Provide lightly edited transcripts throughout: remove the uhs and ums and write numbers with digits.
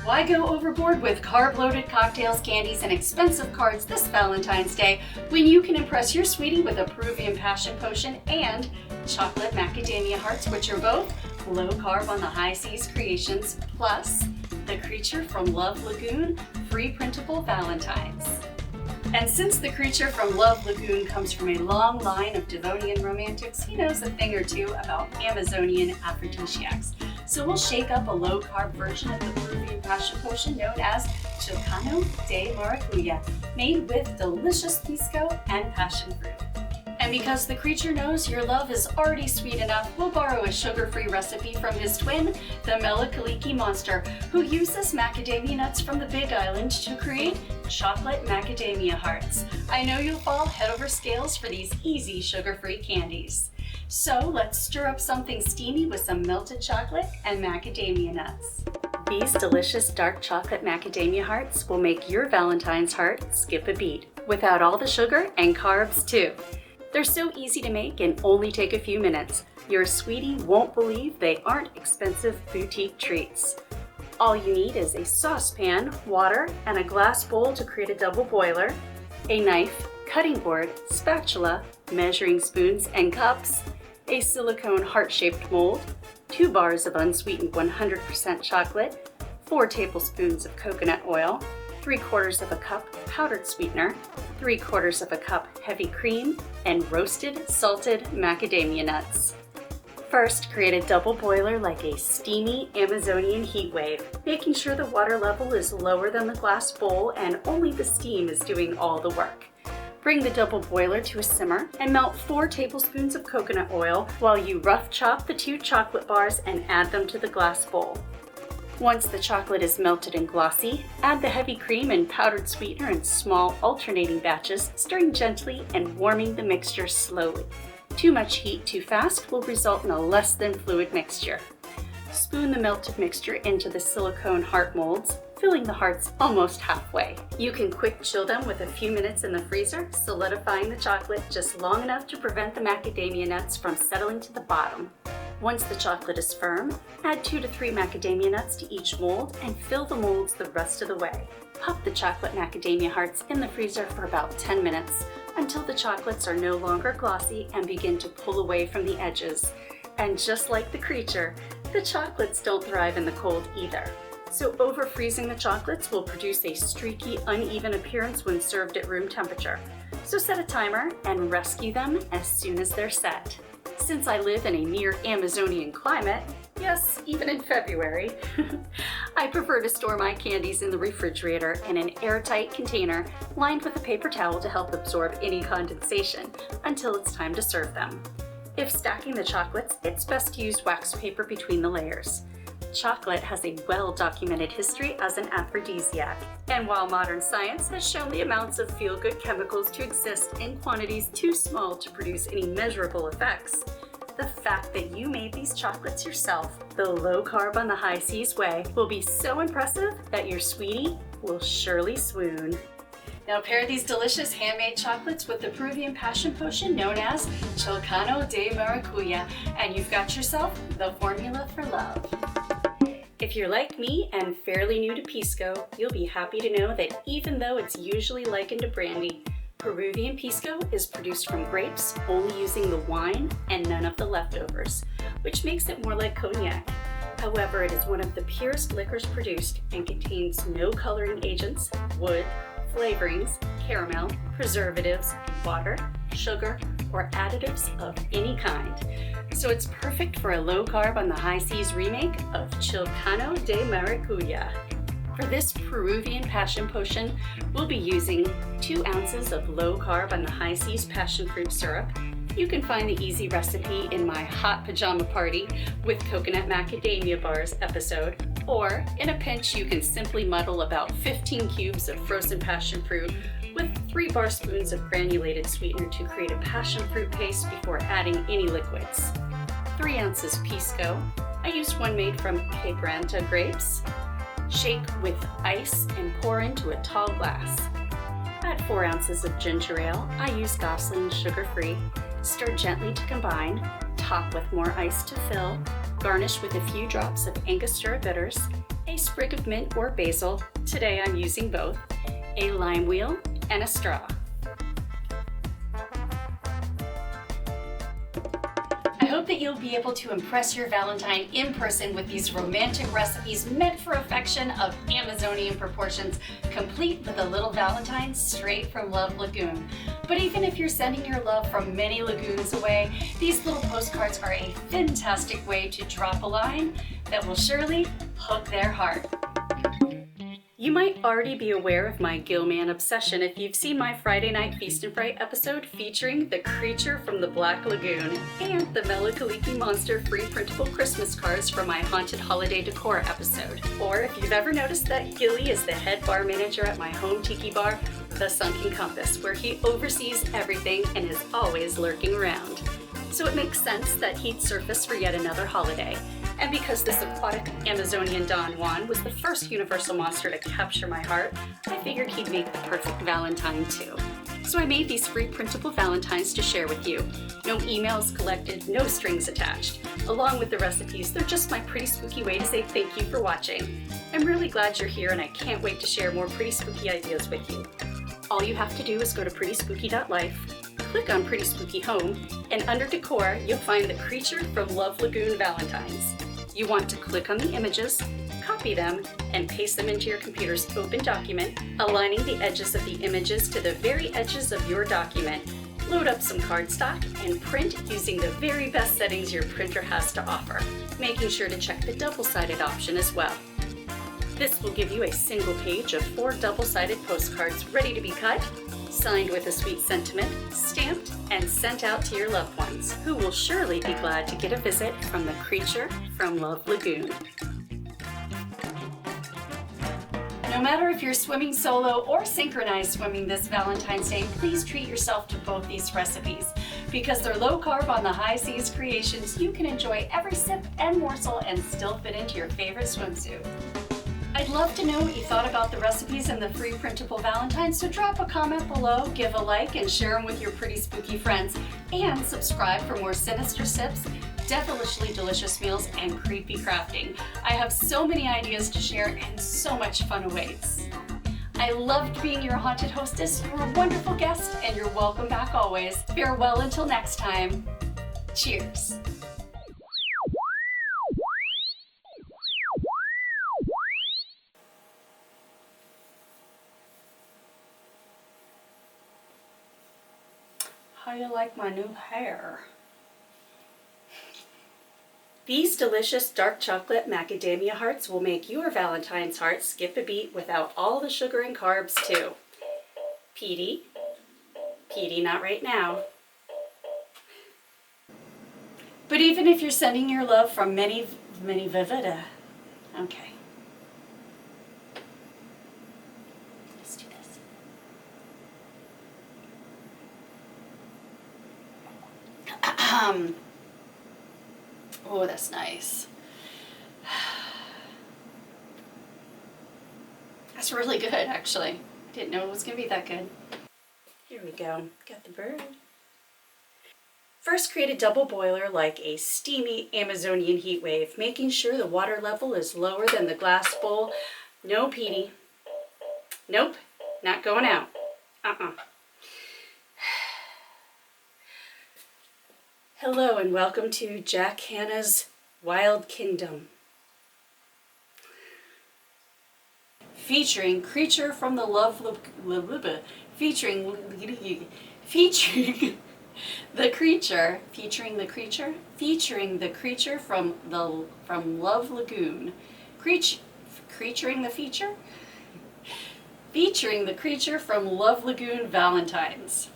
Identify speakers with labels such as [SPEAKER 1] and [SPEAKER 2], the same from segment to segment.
[SPEAKER 1] Why go overboard with carb-loaded cocktails, candies, and expensive cards this Valentine's Day when you can impress your sweetie with a Peruvian Passion Potion and Chocolate Macadamia Hearts, which are both low carb on the high seas creations, plus the creature from Love Lagoon free Printable Valentines. And since the creature from Love Lagoon comes from a long line of Devonian romantics, he knows a thing or two about Amazonian aphrodisiacs. So we'll shake up a low-carb version of the Peruvian Passion Potion known as Chilcano de Maracuyá, made with delicious pisco and passion fruit. And because the creature knows your love is already sweet enough, we'll borrow a sugar-free recipe from his twin, the Melikaliki monster, who uses macadamia nuts from the Big Island to create Chocolate Macadamia Hearts. I know you'll fall head over scales for these easy sugar-free candies. So let's stir up something steamy with some melted chocolate and macadamia nuts. These delicious dark chocolate macadamia hearts will make your Valentine's heart skip a beat, without all the sugar and carbs too. They're so easy to make and only take a few minutes. Your sweetie won't believe they aren't expensive boutique treats. All you need is a saucepan, water, and a glass bowl to create a double boiler, a knife, cutting board, spatula, measuring spoons and cups, a silicone heart-shaped mold, 2 bars of unsweetened 100% chocolate, 4 tablespoons of coconut oil, 3/4 of a cup powdered sweetener, 3/4 of a cup heavy cream, and roasted salted macadamia nuts. First, create a double boiler like a steamy Amazonian heat wave, making sure the water level is lower than the glass bowl and only the steam is doing all the work. Bring the double boiler to a simmer and melt 4 tablespoons of coconut oil while you rough chop the 2 chocolate bars and add them to the glass bowl. Once the chocolate is melted and glossy, add the heavy cream and powdered sweetener in small alternating batches, stirring gently and warming the mixture slowly. Too much heat too fast will result in a less than fluid mixture. Spoon the melted mixture into the silicone heart molds, filling the hearts almost halfway. You can quick chill them with a few minutes in the freezer, solidifying the chocolate just long enough to prevent the macadamia nuts from settling to the bottom. Once the chocolate is firm, add 2 to 3 macadamia nuts to each mold and fill the molds the rest of the way. Pop the chocolate macadamia hearts in the freezer for about 10 minutes until the chocolates are no longer glossy and begin to pull away from the edges. And just like the creature, the chocolates don't thrive in the cold either. So over-freezing the chocolates will produce a streaky, uneven appearance when served at room temperature. So set a timer and rescue them as soon as they're set. Since I live in a near Amazonian climate, yes, even in February, I prefer to store my candies in the refrigerator in an airtight container lined with a paper towel to help absorb any condensation until it's time to serve them. If stacking the chocolates, it's best to use wax paper between the layers. Chocolate has a well-documented history as an aphrodisiac, and while modern science has shown the amounts of feel-good chemicals to exist in quantities too small to produce any measurable effects, the fact that you made these chocolates yourself the low-carb on the high seas way will be so impressive that your sweetie will surely swoon. Now pair these delicious handmade chocolates with the Peruvian Passion Potion known as Chilcano de Maracuyá, and you've got yourself the formula for love. If you're like me and fairly new to Pisco, you'll be happy to know that even though it's usually likened to brandy, Peruvian Pisco is produced from grapes, only using the wine and none of the leftovers, which makes it more like cognac. However, it is one of the purest liquors produced and contains no coloring agents, wood, flavorings, caramel, preservatives, water, sugar, or additives of any kind. So it's perfect for a low carb on the high seas remake of Chilcano de Maracuyá. For this Peruvian Passion Potion, we'll be using 2 ounces of low carb on the high seas passion fruit syrup. You can find the easy recipe in my Hot Pajama Party with Coconut Macadamia Bars episode, or in a pinch you can simply muddle about 15 cubes of frozen passion fruit with 3 bar spoons of granulated sweetener to create a passion fruit paste before adding any liquids. 3 ounces Pisco. I used one made from Quebranta grapes. Shake with ice and pour into a tall glass. Add 4 ounces of ginger ale. I use Gosling sugar-free. Stir gently to combine. Top with more ice to fill. Garnish with a few drops of Angostura bitters. a sprig of mint or basil, today I'm using both, a lime wheel, and a straw. I hope that you'll be able to impress your Valentine in person with these romantic recipes meant for affection of Amazonian proportions, complete with a little Valentine straight from Love Lagoon. But even if you're sending your love from many lagoons away, these little postcards are a fantastic way to drop a line that will surely hook their heart. You might already be aware of my Gillman obsession if you've seen my Friday Night Feast and Fright episode featuring the creature from the Black Lagoon and the Melikaliki Monster free printable Christmas cards from my Haunted Holiday Decor episode. Or if you've ever noticed that Gilly is the head bar manager at my home tiki bar, the Sunken Compass, where he oversees everything and is always lurking around. So it makes sense that he'd surface for yet another holiday. And because this aquatic Amazonian Don Juan was the first universal monster to capture my heart, I figured he'd make the perfect Valentine too. So I made these free printable Valentines to share with you. No emails collected, no strings attached. Along with the recipes, they're just my pretty spooky way to say thank you for watching. I'm really glad you're here and I can't wait to share more pretty spooky ideas with you. All you have to do is go to prettyspooky.life, click on Pretty Spooky Home, and under Decor, you'll find the creature from Love Lagoon Valentines. You want to click on the images, copy them, and paste them into your computer's open document, aligning the edges of the images to the very edges of your document. Load up some cardstock and print using the very best settings your printer has to offer, making sure to check the double-sided option as well. This will give you a single page of 4 double-sided postcards ready to be cut, signed with a sweet sentiment, stamped, and sent out to your loved ones, who will surely be glad to get a visit from the creature from Love Lagoon. No matter if you're swimming solo or synchronized swimming this Valentine's Day, please treat yourself to both these recipes. Because they're low carb on the high seas creations, you can enjoy every sip and morsel and still fit into your favorite swimsuit. I'd love to know what you thought about the recipes and the free printable Valentines, so drop a comment below, give a like, and share them with your pretty spooky friends. And subscribe for more sinister sips, devilishly delicious meals, and creepy crafting. I have so many ideas to share and so much fun awaits. I loved being your haunted hostess. You're a wonderful guest, and you're welcome back always. Farewell until next time. Cheers. How you like my new hair? These delicious dark chocolate macadamia hearts will make your Valentine's heart skip a beat without all the sugar and carbs too. Petey, not right now. But even if you're sending your love from many vivida, okay. Let's do this. Oh, that's nice. That's really good, actually. Didn't know it was going to be that good. Here we go. Got the bird. First, create a double boiler like a steamy Amazonian heat wave, making sure the water level is lower than the glass bowl. No, Petey. Nope, not going out. Hello and welcome to Jack Hanna's Wild Kingdom. Featuring Creature from the Love Lagoon, featuring the creature from Love Lagoon. Featuring the creature from Love Lagoon Valentines.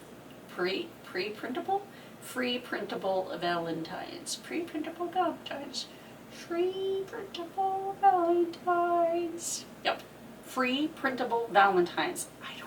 [SPEAKER 1] Pre-printable? Free printable Valentines. Pre-printable Valentines. Free printable Valentines. Yep. Free printable Valentines. I